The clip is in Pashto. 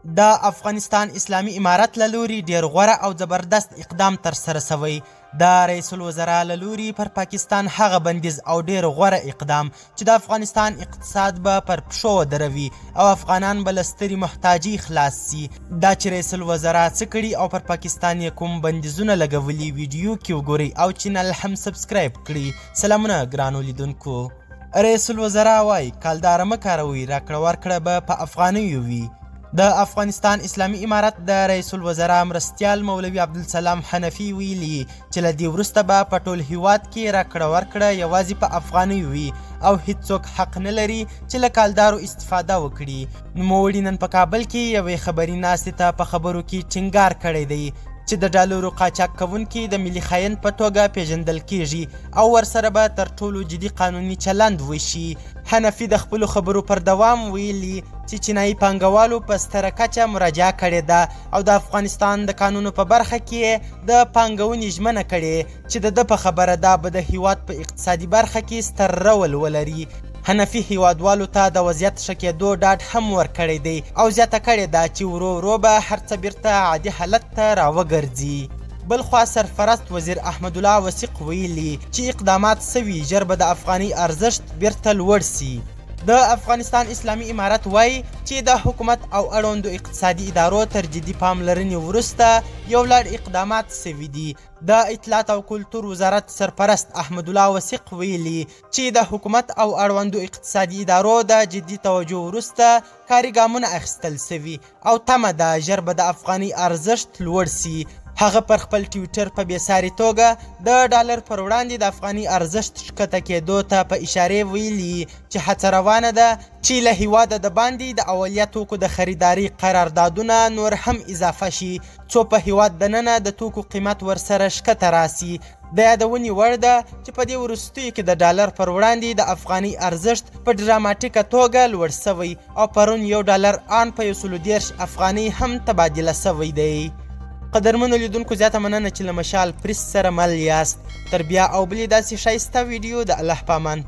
د افغانستان اسلامي امارت له لوري ډیر غوره او زبردست اقدام ترسره شوی. د رئیس الوزرا له لوري پر پاکستان هغه بندیز او ډیر غوره اقدام چې د افغانستان اقتصاد به پر پښو ودروي او افغانان به له سترې محتاجۍ خلاص سي. دا چې رئیس الوزرا څه کړي او پر پاکستان یې کوم بندیزونه لګولي ویډیو کې وګورئ او چینل هم سبسکرایب کړئ. سلامونه ګرانو لیدونکو. رئیس الوزرا وایي کالداره مه کاروئ، راکړه ورکړه به په افغانیو وي. د افغانستان اسلامي امارت د رئیس الوزرا مرستیال مولوي عبدالسلام حنفي ویلي چې له دې وروسته به په ټول هیواد کې راکړه ورکړه یوازې په افغانیو وي او هیڅوک حق نه لري چې له کالدارو استفاده وکړي. نوموړي نن په کابل کې یوې خبري ناستې ته په خبرو کې ټینګار کړی دی چې د ډالرو قاچاق کوونکي د ملي خاین په توګه پیژندل کیږي او ورسره به تر ټولو جدي قانوني چلند وشي. حنفي د خپلو خبرو پر دوام ویلي چې چینایي پانګوالو په ستره کچه مراجعه کړې ده او د افغانستان د قانونو په برخه کې د پانګونې ژمنه کړې چې د ده په خبره دا به د هیواد په اقتصادي برخه کې ستر رول ولري. حنفي هیوادوالو ته د وضعیت ښه کېدو ډاډ هم ورکړی دی او زیاته کړې ده چې ورو ورو به هر څه بیرته عادي حالت ته راوګرځي. بلخوا سرپرست وزیر احمدالله وثیق ویلي چې اقدامات سوي ژر به د افغاني ارزښت بیرته لوړ سي. د افغانستان اسلامي امارت وایي چې د حکومت او اړوندو اقتصادي ادارو تر جدي پاملرنې وروسته یو لړ اقدامات سوي دي. د اطلاعات او کلتور وزارت سرپرست احمدالله وثیق ویلي چې د حکومت او اړوندو اقتصادي ادارو د جدي توجه وروسته کاري ګامونه اخیستل سوي او تمه ده ژر به د افغاني ارزښت لوړ سي. هغه پر خپل ټویټر په بېساري توګه د ډالر پر وړاندې د افغاني ارزښت ښکته کېدو ته په اشارې ویلي چې هڅه روانه ده چې له هیواده د باندې د اولیه توکو د خریداري قراردادونه نور هم اضافه شي څو په هیواد دننه د توکو قیمت ورسره ښکته راسي. د یادونې وړ ده چې په دې وروستیو کې د ډالر پر وړاندې د افغاني ارزښت په ډراماټیکه توګه لوړ سوی او پرون یو ډالر آن په 130 افغانۍ هم تبادله سوی دی. قدرمنو لیدونکو زیاته مننه چې له مشال پریس سره مل یاست. تر بیا او بلې داسې ښایسته ویډیو د الله په امان.